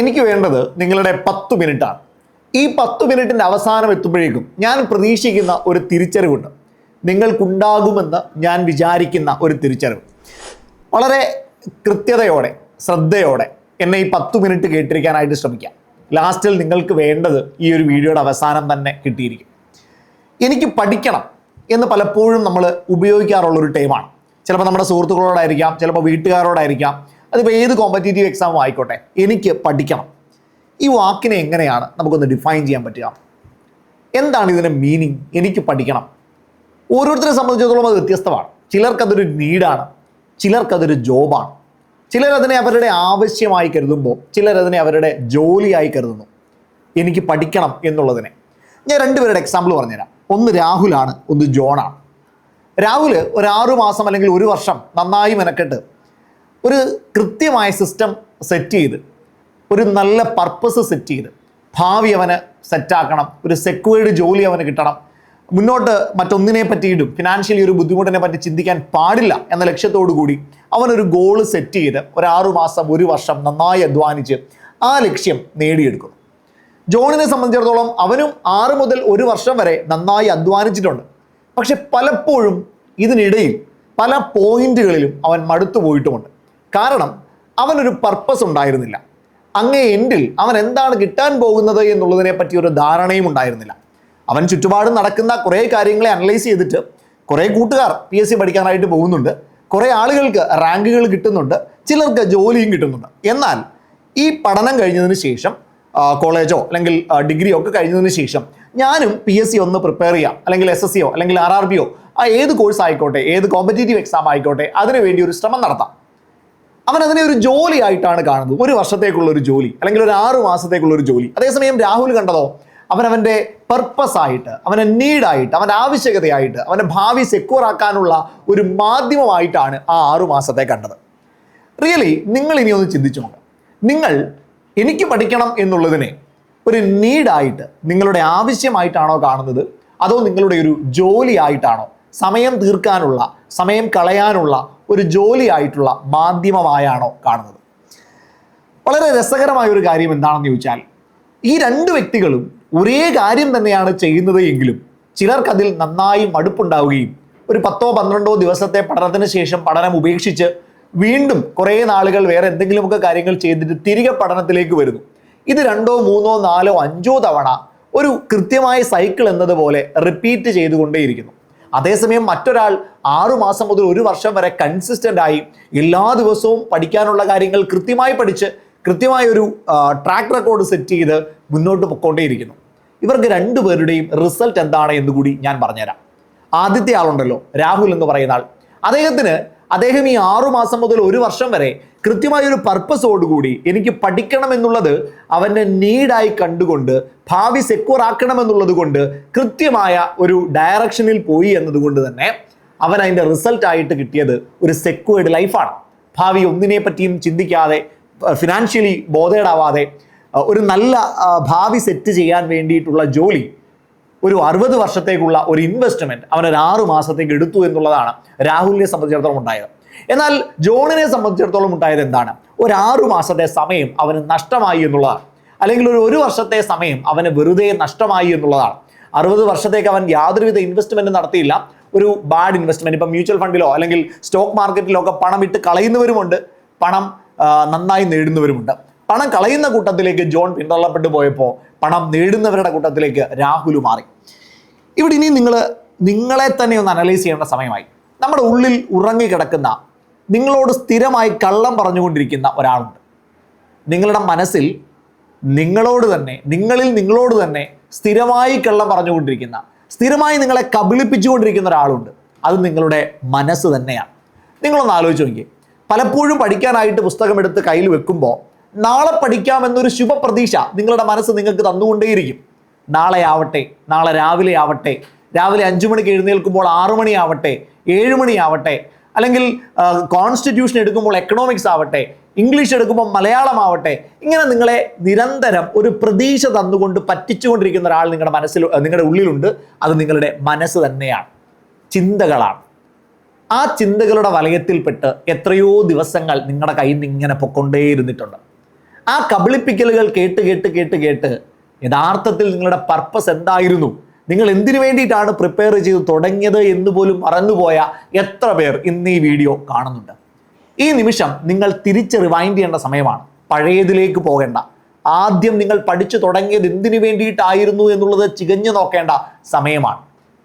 എനിക്ക് വേണ്ടത് നിങ്ങളുടെ 10 മിനിറ്റാണ്. ഈ 10 മിനിറ്റിൻ്റെ അവസാനം എത്തുമ്പോഴേക്കും ഞാൻ പ്രതീക്ഷിക്കുന്ന ഒരു തിരിച്ചറിവുണ്ട്. നിങ്ങൾക്കുണ്ടാകുമെന്ന് ഞാൻ വിചാരിക്കുന്ന ഒരു തിരിച്ചറിവ്. വളരെ കൃത്യതയോടെ ശ്രദ്ധയോടെ എന്നെ ഈ 10 മിനിറ്റ് കേട്ടിരിക്കാനായിട്ട് ശ്രമിക്കാം. ലാസ്റ്റിൽ നിങ്ങൾക്ക് വേണ്ടത് ഈ ഒരു വീഡിയോയുടെ അവസാനം തന്നെ കിട്ടിയിരിക്കും. എനിക്ക് പഠിക്കണം എന്ന് പലപ്പോഴും നമ്മൾ ഉപയോഗിക്കാറുള്ളൊരു ടൈമാണ്. ചിലപ്പോൾ നമ്മുടെ സുഹൃത്തുക്കളോടായിരിക്കാം, ചിലപ്പോൾ വീട്ടുകാരോടായിരിക്കാം, അതിപ്പോൾ ഏത് കോമ്പറ്റേറ്റീവ് എക്സാമും ആയിക്കോട്ടെ. എനിക്ക് പഠിക്കണം, ഈ വാക്കിനെ എങ്ങനെയാണ് നമുക്കൊന്ന് ഡിഫൈൻ ചെയ്യാൻ പറ്റുക? എന്താണ് ഇതിൻ്റെ മീനിങ്? എനിക്ക് പഠിക്കണം. ഓരോരുത്തരെ സംബന്ധിച്ചിടത്തോളം അത് വ്യത്യസ്തമാണ്. ചിലർക്കതൊരു നീഡാണ്, ചിലർക്കതൊരു ജോബാണ്, ചിലരതിനെ അവരുടെ ആവശ്യമായി കരുതുമ്പോൾ ചിലരതിനെ അവരുടെ ജോലിയായി കരുതുന്നു. എനിക്ക് പഠിക്കണം എന്നുള്ളതിനെ ഞാൻ രണ്ടുപേരുടെ എക്സാമ്പിൾ പറഞ്ഞുതരാം. ഒന്ന് രാഹുലാണ്, ഒന്ന് ജോണാണ്. രാഹുൽ ഒരു 6 മാസം അല്ലെങ്കിൽ 1 വർഷം നന്നായി മെനക്കെട്ട് ഒരു കൃത്യമായ സിസ്റ്റം സെറ്റ് ചെയ്ത്, ഒരു നല്ല പർപ്പസ് സെറ്റ് ചെയ്ത്, ഭാവി അവന് സെറ്റാക്കണം, ഒരു സെക്യൂർഡ് ജോലി അവന് കിട്ടണം, മുന്നോട്ട് മറ്റൊന്നിനെ പറ്റിയിട്ടും ഫിനാൻഷ്യലി ഒരു ബുദ്ധിമുട്ടിനെ പറ്റി ചിന്തിക്കാൻ പാടില്ല എന്ന ലക്ഷ്യത്തോടു കൂടി അവനൊരു ഗോള് സെറ്റ് ചെയ്ത് ഒരു 6 മാസം 1 വർഷം നന്നായി അധ്വാനിച്ച് ആ ലക്ഷ്യം നേടിയെടുക്കുന്നു. ജോണിനെ സംബന്ധിച്ചിടത്തോളം അവനും 6 മുതൽ 1 വർഷം വരെ നന്നായി അധ്വാനിച്ചിട്ടുണ്ട്. പക്ഷെ പലപ്പോഴും ഇതിനിടയിൽ പല പോയിന്റുകളിലും അവൻ മടുത്തു പോയിട്ടുമുണ്ട്. കാരണം അവനൊരു പർപ്പസ് ഉണ്ടായിരുന്നില്ല. അങ്ങേ എൻഡിൽ അവൻ എന്താണ് കിട്ടാൻ പോകുന്നത് എന്നുള്ളതിനെ പറ്റി ഒരു ധാരണയും ഉണ്ടായിരുന്നില്ല. അവൻ ചുറ്റുപാടും നടക്കുന്ന കുറേ കാര്യങ്ങളെ അനലൈസ് ചെയ്തിട്ട് കുറേ കൂട്ടുകാർ PSC പഠിക്കാനായിട്ട് പോകുന്നുണ്ട്, കുറേ ആളുകൾക്ക് റാങ്കുകൾ കിട്ടുന്നുണ്ട്, ചിലർക്ക് ജോലിയും കിട്ടുന്നുണ്ട്. എന്നാൽ ഈ പഠനം കഴിഞ്ഞതിന് ശേഷം കോളേജോ അല്ലെങ്കിൽ ഡിഗ്രിയോ ഒക്കെ കഴിഞ്ഞതിന് ശേഷം ഞാനും PSC ഒന്ന് പ്രിപ്പയർ ചെയ്യാം, അല്ലെങ്കിൽ SSCയോ അല്ലെങ്കിൽ RRBയോ ഏത് കോഴ്സ് ആയിക്കോട്ടെ, ഏത് കോമ്പറ്റേറ്റീവ് എക്സാം ആയിക്കോട്ടെ, അതിനുവേണ്ടി ഒരു ശ്രമം നടത്താം. അവൻ അതിനെ ഒരു ജോലി ആയിട്ടാണ് കാണുന്നത്. 1 വർഷത്തേക്കുള്ള ഒരു ജോലി അല്ലെങ്കിൽ ഒരു 6 മാസത്തേക്കുള്ള ഒരു ജോലി. അതേസമയം രാഹുൽ കണ്ടതോ അവൻ്റെ പർപ്പസ് ആയിട്ട്, അവൻ്റെ നീഡായിട്ട്, അവൻ്റെ ആവശ്യകതയായിട്ട്, അവൻ്റെ ഭാവി സെക്യൂർ ആക്കാനുള്ള ഒരു മാധ്യമമായിട്ടാണ് ആ 6 മാസത്തെ കണ്ടത്. റിയലി നിങ്ങൾ ഇനി ഒന്ന് ചിന്തിച്ചു നോക്കാം. നിങ്ങൾ എനിക്ക് പഠിക്കണം എന്നുള്ളതിനെ ഒരു നീഡായിട്ട്, നിങ്ങളുടെ ആവശ്യമായിട്ടാണോ കാണുന്നത്, അതോ നിങ്ങളുടെ ഒരു ജോലി ആയിട്ടാണോ, സമയം തീർക്കാനുള്ള, സമയം കളയാനുള്ള ഒരു ജോലിയായിട്ടുള്ള മാധ്യമമായാണോ കാണുന്നത്? വളരെ രസകരമായ ഒരു കാര്യം എന്താണെന്ന് ചോദിച്ചാൽ, ഈ 2 വ്യക്തികളും ഒരേ കാര്യം തന്നെയാണ് ചെയ്യുന്നത് എങ്കിലും ചിലർക്കതിൽ നന്നായി മടുപ്പുണ്ടാവുകയും ഒരു 10-12 ദിവസത്തെ പഠനത്തിന് ശേഷം പഠനം ഉപേക്ഷിച്ച് വീണ്ടും കുറേ നാളുകൾ വേറെ എന്തെങ്കിലുമൊക്കെ കാര്യങ്ങൾ ചെയ്തിട്ട് തിരികെ പഠനത്തിലേക്ക് വരുന്നു. ഇത് 2, 3, 4, 5 തവണ ഒരു കൃത്യമായ സൈക്കിൾ എന്നതുപോലെ റിപ്പീറ്റ് ചെയ്തുകൊണ്ടേയിരിക്കുന്നു. അതേസമയം മറ്റൊരാൾ 6 മാസം മുതൽ 1 വർഷം വരെ കൺസിസ്റ്റൻ്റ് ആയി എല്ലാ ദിവസവും പഠിക്കാനുള്ള കാര്യങ്ങൾ കൃത്യമായി പഠിച്ച് കൃത്യമായ ഒരു ട്രാക്ക് റെക്കോർഡ് സെറ്റ് ചെയ്ത് മുന്നോട്ട് പൊയ്ക്കൊണ്ടേയിരിക്കുന്നു. ഇവർക്ക് 2 പേരുടെയും റിസൾട്ട് എന്താണ് എന്ന് കൂടി ഞാൻ പറഞ്ഞുതരാം. ആദ്യത്തെ ആളുണ്ടല്ലോ, രാഹുൽ എന്ന് പറയുന്ന ആൾ, അദ്ദേഹം ഈ 6 മാസം മുതൽ 1 വർഷം വരെ കൃത്യമായ ഒരു പർപ്പസോടുകൂടി എനിക്ക് പഠിക്കണം എന്നുള്ളത് അവൻ്റെ നീഡായി കണ്ടുകൊണ്ട്, ഭാവി സെക്യൂർ ആക്കണം എന്നുള്ളത് കൊണ്ട് കൃത്യമായ ഒരു ഡയറക്ഷനിൽ പോയി എന്നതുകൊണ്ട് തന്നെ അവൻ അതിൻ്റെ റിസൾട്ടായിട്ട് കിട്ടിയത് ഒരു സെക്യൂർഡ് ലൈഫാണ്. ഭാവി ഒന്നിനെ പറ്റിയും ചിന്തിക്കാതെ, ഫിനാൻഷ്യലി ബോധേഡാവാതെ ഒരു നല്ല ഭാവി സെറ്റ് ചെയ്യാൻ വേണ്ടിയിട്ടുള്ള ജോലി, ഒരു 60 വർഷത്തേക്കുള്ള ഒരു ഇൻവെസ്റ്റ്മെൻറ്റ് അവനൊരു 6 മാസത്തേക്ക് എടുത്തു എന്നുള്ളതാണ് രാഹുലിനെ സംബന്ധിച്ചിടത്തോളം ഉണ്ടായത്. എന്നാൽ ജോണിനെ സംബന്ധിച്ചിടത്തോളം ഉണ്ടായത് എന്താണ്? ഒരു 6 മാസത്തെ സമയം അവന് നഷ്ടമായി എന്നുള്ളതാണ്. അല്ലെങ്കിൽ ഒരു 1 വർഷത്തെ സമയം അവന് വെറുതെ നഷ്ടമായി എന്നുള്ളതാണ്. 60 വർഷത്തേക്ക് അവൻ യാതൊരുവിധ ഇൻവെസ്റ്റ്മെൻറ്റ് നടത്തിയില്ല. ഒരു ബാഡ് ഇൻവെസ്റ്റ്മെൻറ്റ്, ഇപ്പം മ്യൂച്വൽ ഫണ്ടിലോ അല്ലെങ്കിൽ സ്റ്റോക്ക് മാർക്കറ്റിലോ ഒക്കെ പണം ഇട്ട് കളയുന്നവരുമുണ്ട്, പണം നന്നായി നേടുന്നവരുമുണ്ട്. പണം കളയുന്ന കൂട്ടത്തിലേക്ക് ജോൺ പിന്തള്ളപ്പെട്ടു പോയപ്പോൾ പണം നേടുന്നവരുടെ കൂട്ടത്തിലേക്ക് രാഹുൽ മാറി. ഇവിടെ ഇനി നിങ്ങളെ തന്നെ ഒന്ന് അനലൈസ് ചെയ്യേണ്ട സമയമായി. നമ്മുടെ ഉള്ളിൽ ഉറങ്ങിക്കിടക്കുന്ന, നിങ്ങളോട് സ്ഥിരമായി കള്ളം പറഞ്ഞുകൊണ്ടിരിക്കുന്ന ഒരാളുണ്ട്. നിങ്ങളുടെ മനസ്സിൽ നിങ്ങളോട് തന്നെ സ്ഥിരമായി കള്ളം പറഞ്ഞുകൊണ്ടിരിക്കുന്ന, സ്ഥിരമായി നിങ്ങളെ കബളിപ്പിച്ചുകൊണ്ടിരിക്കുന്ന ഒരാളുണ്ട്. അത് നിങ്ങളുടെ മനസ്സ് തന്നെയാണ്. നിങ്ങളൊന്ന് ആലോചിച്ച് നോക്കിയേ. പലപ്പോഴും പഠിക്കാനായിട്ട് പുസ്തകം എടുത്ത് കയ്യിൽ വെക്കുമ്പോൾ നാളെ പഠിക്കാമെന്നൊരു ശുഭപ്രതീക്ഷ നിങ്ങളുടെ മനസ്സ് നിങ്ങൾക്ക് തന്നുകൊണ്ടേയിരിക്കും. നാളെ ആവട്ടെ, നാളെ രാവിലെ ആവട്ടെ, രാവിലെ 5 മണിക്ക് എഴുന്നേൽക്കുമ്പോൾ 6 മണിയാവട്ടെ, 7 മണിയാവട്ടെ, അല്ലെങ്കിൽ കോൺസ്റ്റിറ്റ്യൂഷൻ എടുക്കുമ്പോൾ എക്കണോമിക്സ് ആവട്ടെ, ഇംഗ്ലീഷ് എടുക്കുമ്പോൾ മലയാളം ആവട്ടെ, ഇങ്ങനെ നിങ്ങളെ നിരന്തരം ഒരു പ്രതീക്ഷ തന്നുകൊണ്ട് പറ്റിച്ചുകൊണ്ടിരിക്കുന്ന ഒരാൾ നിങ്ങളുടെ ഉള്ളിലുണ്ട്. അത് നിങ്ങളുടെ മനസ്സ് തന്നെയാണ്, ചിന്തകളാണ്. ആ ചിന്തകളുടെ വലയത്തിൽപ്പെട്ട് എത്രയോ ദിവസങ്ങൾ നിങ്ങളുടെ കയ്യിൽ നിന്ന് ഇങ്ങനെ പൊക്കൊണ്ടേയിരുന്നിട്ടുണ്ട്. ആ കബളിപ്പിക്കലുകൾ കേട്ട് കേട്ട് കേട്ട് കേട്ട് യഥാർത്ഥത്തിൽ നിങ്ങളുടെ പർപ്പസ് എന്തായിരുന്നു, നിങ്ങൾ എന്തിനു വേണ്ടിയിട്ടാണ് പ്രിപ്പയർ ചെയ്ത് തുടങ്ങിയത് എന്ന് പോലും മറന്നുപോയ എത്ര പേർ ഇന്ന് ഈ വീഡിയോ കാണുന്നുണ്ട്. ഈ നിമിഷം നിങ്ങൾ തിരിച്ച് റിവൈൻഡ് ചെയ്യേണ്ട സമയമാണ്. പഴയതിലേക്ക് പോകേണ്ട. ആദ്യം നിങ്ങൾ പഠിച്ചു തുടങ്ങിയത് എന്തിനു വേണ്ടിയിട്ടായിരുന്നു എന്നുള്ളത് ചികഞ്ഞു നോക്കേണ്ട സമയമാണ്.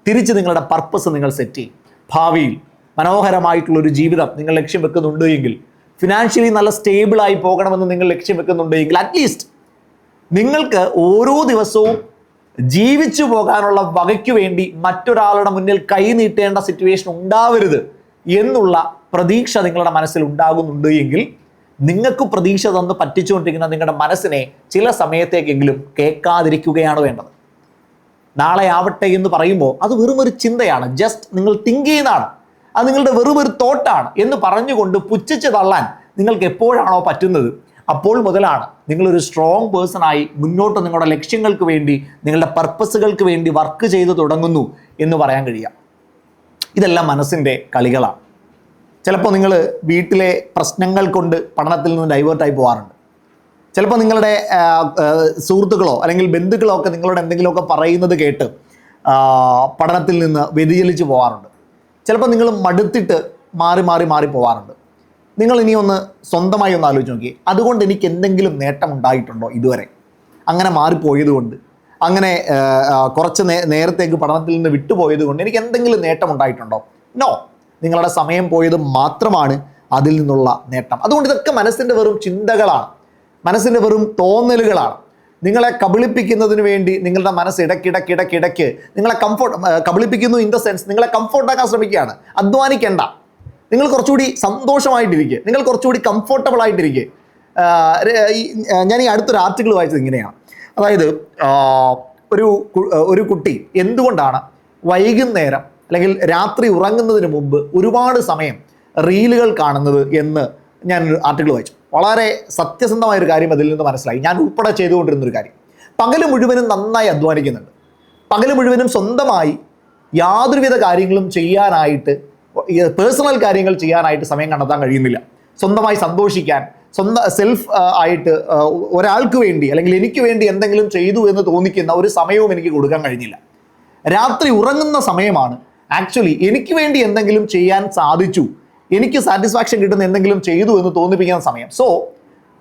തിരിച്ച് നിങ്ങളുടെ പർപ്പസ് നിങ്ങൾ സെറ്റ് ചെയ്യും. ഭാവിയിൽ മനോഹരമായിട്ടുള്ളൊരു ജീവിതം നിങ്ങൾ ലക്ഷ്യം വെക്കുന്നുണ്ട് എങ്കിൽ, ഫിനാൻഷ്യലി നല്ല സ്റ്റേബിളായി പോകണമെന്ന് നിങ്ങൾ ലക്ഷ്യം വെക്കുന്നുണ്ട് എങ്കിൽ, അറ്റ്ലീസ്റ്റ് നിങ്ങൾക്ക് ഓരോ ദിവസവും ജീവിച്ചു പോകാനുള്ള വകയ്ക്ക് വേണ്ടി മറ്റൊരാളുടെ മുന്നിൽ കൈ നീട്ടേണ്ട സിറ്റുവേഷൻ ഉണ്ടാവരുത് എന്നുള്ള പ്രതീക്ഷ നിങ്ങളുടെ മനസ്സിൽ ഉണ്ടാകുന്നുണ്ട് എങ്കിൽ, നിങ്ങൾക്ക് പ്രതീക്ഷ തന്ന് പറ്റിച്ചുകൊണ്ടിരിക്കുന്ന നിങ്ങളുടെ മനസ്സിനെ ചില സമയത്തേക്കെങ്കിലും കേൾക്കാതിരിക്കുകയാണ് വേണ്ടത്. നാളെ ആവട്ടെ എന്ന് പറയുമ്പോൾ അത് വെറും ഒരു ചിന്തയാണ്, ജസ്റ്റ് നിങ്ങൾ തിങ്ക് ചെയ്യുന്നതാണ്, അത് നിങ്ങളുടെ വെറും ഒരു തോട്ടാണ് എന്ന് പറഞ്ഞുകൊണ്ട് പുച്ഛിച്ച് തള്ളാൻ നിങ്ങൾക്ക് എപ്പോഴാണോ പറ്റുന്നത്, അപ്പോൾ മുതലാണ് നിങ്ങളൊരു സ്ട്രോങ് പേഴ്സണായി മുന്നോട്ട് നിങ്ങളുടെ ലക്ഷ്യങ്ങൾക്ക് വേണ്ടി, നിങ്ങളുടെ പർപ്പസുകൾക്ക് വേണ്ടി വർക്ക് ചെയ്ത് തുടങ്ങുന്നു എന്ന് പറയാൻ കഴിയുക. ഇതെല്ലാം മനസ്സിൻ്റെ കളികളാണ്. ചിലപ്പോൾ നിങ്ങൾ വീട്ടിലെ പ്രശ്നങ്ങൾ കൊണ്ട് പഠനത്തിൽ നിന്ന് ഡൈവേർട്ടായി പോകാറുണ്ട്. ചിലപ്പോൾ നിങ്ങളുടെ സുഹൃത്തുക്കളോ അല്ലെങ്കിൽ ബന്ധുക്കളോ ഒക്കെ നിങ്ങളോട് എന്തെങ്കിലുമൊക്കെ പറയുന്നത് കേട്ട് പഠനത്തിൽ നിന്ന് വ്യതിചലിച്ച് പോകാറുണ്ട്. ചിലപ്പോൾ നിങ്ങൾ മടുത്തിട്ട് മാറി മാറി മാറി പോകാറുണ്ട്. നിങ്ങൾ ഇനി ഒന്ന് സ്വന്തമായി ഒന്ന് ആലോചിച്ച് നോക്കി, അതുകൊണ്ട് എനിക്ക് എന്തെങ്കിലും നേട്ടം ഉണ്ടായിട്ടുണ്ടോ ഇതുവരെ? അങ്ങനെ മാറിപ്പോയത് കൊണ്ട്, അങ്ങനെ കുറച്ച് നേരത്തേക്ക് പഠനത്തിൽ നിന്ന് വിട്ടുപോയത് കൊണ്ട് എനിക്ക് എന്തെങ്കിലും നേട്ടം ഉണ്ടായിട്ടുണ്ടോ? നോ. നിങ്ങളുടെ സമയം പോയത് മാത്രമാണ് അതിൽ നിന്നുള്ള നേട്ടം. അതുകൊണ്ട് ഇതൊക്കെ മനസ്സിൻ്റെ വെറും ചിന്തകളാണ്, മനസ്സിൻ്റെ വെറും തോന്നലുകളാണ്. നിങ്ങളെ കബളിപ്പിക്കുന്നതിന് വേണ്ടി നിങ്ങളുടെ മനസ്സ് ഇടയ്ക്കിടയ്ക്ക് നിങ്ങളെ കബളിപ്പിക്കുന്നു ഇൻ ദ സെൻസ് നിങ്ങളെ കംഫോർട്ടാക്കാൻ ശ്രമിക്കുകയാണ്. അധ്വാനിക്കേണ്ട, നിങ്ങൾ കുറച്ചുകൂടി സന്തോഷമായിട്ടിരിക്കുക, നിങ്ങൾ കുറച്ചുകൂടി കംഫോർട്ടബിൾ ആയിട്ടിരിക്കുക. ഞാൻ ഈ അടുത്തൊരു ആർട്ടിക്കിൾ വായിച്ചത് ഇങ്ങനെയാണ്. അതായത് ഒരു കുട്ടി എന്തുകൊണ്ടാണ് വൈകുന്നേരം അല്ലെങ്കിൽ രാത്രി ഉറങ്ങുന്നതിന് മുമ്പ് ഒരുപാട് സമയം റീലുകൾ കാണുന്നത് എന്ന് ഞാൻ ആർട്ടിക്കിൾ വായിച്ചു. വളരെ സത്യസന്ധമായൊരു കാര്യം അതിൽ നിന്ന് മനസ്സിലായി. ഞാൻ ഉൾപ്പെടെ ചെയ്തുകൊണ്ടിരുന്നൊരു കാര്യം. പകൽ മുഴുവനും നന്നായി അധ്വാനിക്കുന്നുണ്ട്. പകൽ മുഴുവനും സ്വന്തമായി യാതൊരുവിധ കാര്യങ്ങളും ചെയ്യാനായിട്ട്, പേഴ്സണൽ കാര്യങ്ങൾ ചെയ്യാനായിട്ട് സമയം കണ്ടെത്താൻ കഴിയുന്നില്ല. സ്വന്തമായി സന്തോഷിക്കാൻ, സെൽഫ് ആയിട്ട് ഒരാൾക്ക് വേണ്ടി അല്ലെങ്കിൽ എനിക്ക് വേണ്ടി എന്തെങ്കിലും ചെയ്തു എന്ന് തോന്നിക്കുന്ന ഒരു സമയവും എനിക്ക് കൊടുക്കാൻ കഴിഞ്ഞില്ല. രാത്രി ഉറങ്ങുന്ന സമയമാണ് ആക്ച്വലി എനിക്ക് വേണ്ടി എന്തെങ്കിലും ചെയ്യാൻ സാധിച്ചു, എനിക്ക് സാറ്റിസ്ഫാക്ഷൻ കിട്ടുന്ന എന്തെങ്കിലും ചെയ്തു എന്ന് തോന്നിപ്പിക്കുന്ന സമയം. സോ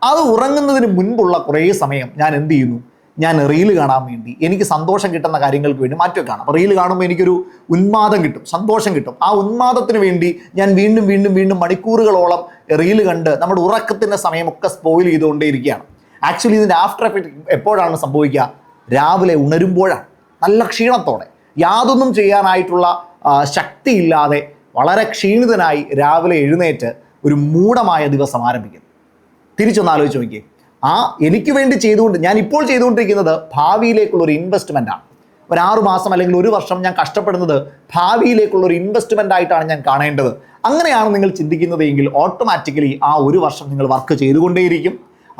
അത് ഉറങ്ങുന്നതിന് മുൻപുള്ള കുറേ സമയം ഞാൻ എന്ത് ചെയ്യുന്നു, ഞാൻ റീല് കാണാൻ വേണ്ടി, എനിക്ക് സന്തോഷം കിട്ടുന്ന കാര്യങ്ങൾക്ക് വേണ്ടി മാറ്റിവെക്കാണ്. അപ്പോൾ റീല് കാണുമ്പോൾ എനിക്കൊരു ഉന്മാദം കിട്ടും, സന്തോഷം കിട്ടും. ആ ഉന്മാദത്തിന് വേണ്ടി ഞാൻ വീണ്ടും വീണ്ടും വീണ്ടും മണിക്കൂറുകളോളം റീല് കണ്ട് നമ്മുടെ ഉറക്കത്തിൻ്റെ സമയമൊക്കെ സ്പോയിൽ ചെയ്തുകൊണ്ടേയിരിക്കുകയാണ്. ആക്ച്വലി ഇതിൻ്റെ ആഫ്റ്റർ എഫക്റ്റ് എപ്പോഴാണ് സംഭവിക്കുക? രാവിലെ ഉണരുമ്പോഴാണ്. നല്ല ക്ഷീണത്തോടെ, യാതൊന്നും ചെയ്യാനായിട്ടുള്ള ശക്തിയില്ലാതെ, വളരെ ക്ഷീണിതനായി രാവിലെ എഴുന്നേറ്റ് ഒരു മൂഢമായ ദിവസം ആരംഭിക്കുന്നു. തിരിച്ചൊന്ന് ആലോചിച്ച് നോക്കിയേ. എനിക്ക് വേണ്ടി ഞാൻ ഇപ്പോൾ ചെയ്തുകൊണ്ടിരിക്കുന്നത് ഭാവിയിലേക്കുള്ളൊരു ഇൻവെസ്റ്റ്മെൻറ്റാണ്. ഒരു 6 മാസം അല്ലെങ്കിൽ 1 വർഷം ഞാൻ കഷ്ടപ്പെടുന്നത് ഭാവിയിലേക്കുള്ളൊരു ഇൻവെസ്റ്റ്മെൻ്റ് ആയിട്ടാണ് ഞാൻ കാണേണ്ടത്. അങ്ങനെയാണ് നിങ്ങൾ ചിന്തിക്കുന്നത് എങ്കിൽ ഓട്ടോമാറ്റിക്കലി ആ 1 വർഷം നിങ്ങൾ വർക്ക് ചെയ്തുകൊണ്ടേയിരിക്കും.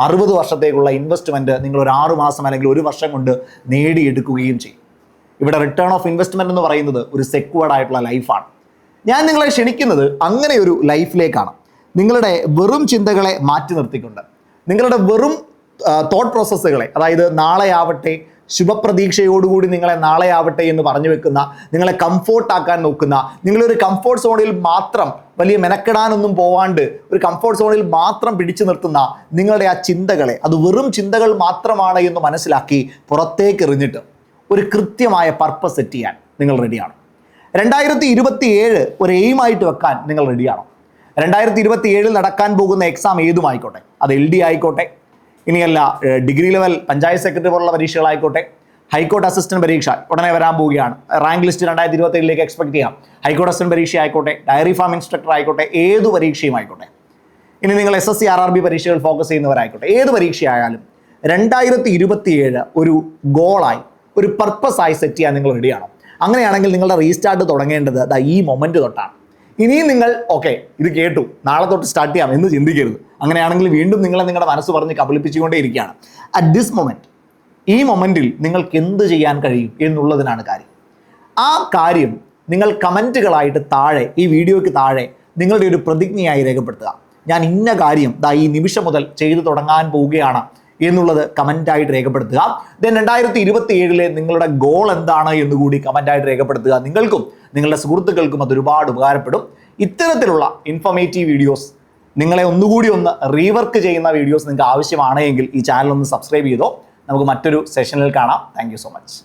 60 വർഷത്തേക്കുള്ള ഇൻവെസ്റ്റ്മെൻറ്റ് നിങ്ങൾ ഒരു 6 മാസം അല്ലെങ്കിൽ 1 വർഷം കൊണ്ട് നേടിയെടുക്കുകയും ചെയ്യും. ഇവിടെ റിട്ടേൺ ഓഫ് ഇൻവെസ്റ്റ്മെൻറ്റ് എന്ന് പറയുന്നത് ഒരു സെക്യൂർഡ് ആയിട്ടുള്ള ലൈഫാണ്. ഞാൻ നിങ്ങളെ ക്ഷണിക്കുന്നത് അങ്ങനെ ഒരു ലൈഫിലേക്കാണ്. നിങ്ങളുടെ വെറും ചിന്തകളെ മാറ്റി നിർത്തിക്കൊണ്ട്, നിങ്ങളുടെ വെറും തോട്ട് പ്രോസസ്സുകളെ, അതായത് നാളെ ആവട്ടെ, ശുഭപ്രതീക്ഷയോടുകൂടി നിങ്ങളെ നാളെ ആവട്ടെ എന്ന് പറഞ്ഞു വെക്കുന്ന, നിങ്ങളെ കംഫോർട്ടാക്കാൻ നോക്കുന്ന, നിങ്ങളൊരു കംഫോർട്ട് സോണിൽ മാത്രം, വലിയ മെനക്കെടാനൊന്നും പോവാണ്ട് ഒരു കംഫോർട്ട് സോണിൽ മാത്രം പിടിച്ചു നിർത്തുന്ന നിങ്ങളുടെ ആ ചിന്തകളെ, അത് വെറും ചിന്തകൾ മാത്രമാണ് എന്ന് മനസ്സിലാക്കി പുറത്തേക്ക് എറിഞ്ഞിട്ട് ഒരു കൃത്യമായ പർപ്പസ് സെറ്റ് ചെയ്യാൻ നിങ്ങൾ റെഡിയാണ്. 2027 ഒരു എയിമായിട്ട് വെക്കാൻ നിങ്ങൾ റെഡിയാണോ? 2027 നടക്കാൻ പോകുന്ന എക്സാം ഏതുമായിക്കോട്ടെ, അത് LD ആയിക്കോട്ടെ, ഇനിയല്ല ഡിഗ്രി ലെവൽ പഞ്ചായത്ത് സെക്രട്ടറി പോലുള്ള പരീക്ഷകളായിക്കോട്ടെ, ഹൈക്കോർട്ട് അസിസ്റ്റന്റ് പരീക്ഷ ഉടനെ വരാൻ പോവുകയാണ്, റാങ്ക് ലിസ്റ്റ് 2027 എക്സ്പെക്ട് ചെയ്യാം, ഹൈക്കോർട്ട് അസിസ്റ്റന്റ് പരീക്ഷ ആയിക്കോട്ടെ, ഡയറി ഫാം ഇൻസ്ട്രക്ടർ ആയിക്കോട്ടെ, ഏത് പരീക്ഷയും ആയിക്കോട്ടെ, ഇനി നിങ്ങൾ SSC RRB പരീക്ഷകൾ ഫോക്കസ് ചെയ്യുന്നവരായിക്കോട്ടെ, ഏത് പരീക്ഷയായാലും 2027 ഒരു ഗോളായി, ഒരു പർപ്പസായി സെറ്റ് ചെയ്യാൻ നിങ്ങൾ റെഡിയാണോ? അങ്ങനെയാണെങ്കിൽ നിങ്ങളുടെ റീസ്റ്റാർട്ട് തുടങ്ങേണ്ടത് ഈ മൊമെൻറ്റ് തൊട്ടാണ്. ഇനിയും നിങ്ങൾ ഇത് കേട്ടു, നാളെ തൊട്ട് സ്റ്റാർട്ട് ചെയ്യാം എന്ന് ചിന്തിക്കരുത്. അങ്ങനെയാണെങ്കിൽ വീണ്ടും നിങ്ങളുടെ മനസ്സ് പറഞ്ഞ് കബളിപ്പിച്ചുകൊണ്ടേ ഇരിക്കുകയാണ്. അറ്റ് ദിസ് മൊമെൻറ്റ്, ഈ മൊമെൻറ്റിൽ നിങ്ങൾക്ക് എന്ത് ചെയ്യാൻ കഴിയും എന്നുള്ളതിനാണ് കാര്യം. ആ കാര്യം നിങ്ങൾ കമൻറ്റുകളായിട്ട് താഴെ, ഈ വീഡിയോയ്ക്ക് താഴെ നിങ്ങളുടെ ഒരു പ്രതിജ്ഞയായി രേഖപ്പെടുത്തുക. ഞാൻ ഇന്ന കാര്യം ഈ നിമിഷം മുതൽ ചെയ്തു തുടങ്ങാൻ പോവുകയാണ് എന്നുള്ളത് കമൻ്റായിട്ട് രേഖപ്പെടുത്തുക. ദെൻ 2027 നിങ്ങളുടെ ഗോൾ എന്താണ് എന്നുകൂടി കമൻ്റായിട്ട് രേഖപ്പെടുത്തുക. നിങ്ങൾക്കും നിങ്ങളുടെ സുഹൃത്തുക്കൾക്കും അത് ഒരുപാട് ഉപകാരപ്പെടും. ഇത്തരത്തിലുള്ള ഇൻഫോർമേറ്റീവ് വീഡിയോസ്, നിങ്ങളെ ഒന്നുകൂടി ഒന്ന് റീവർക്ക് ചെയ്യുന്ന വീഡിയോസ് നിങ്ങൾക്ക് ആവശ്യമാണ് എങ്കിൽ ഈ ചാനൽ ഒന്ന് സബ്സ്ക്രൈബ് ചെയ്തോ. നമുക്ക് മറ്റൊരു സെഷനിൽ കാണാം. Thank you so much.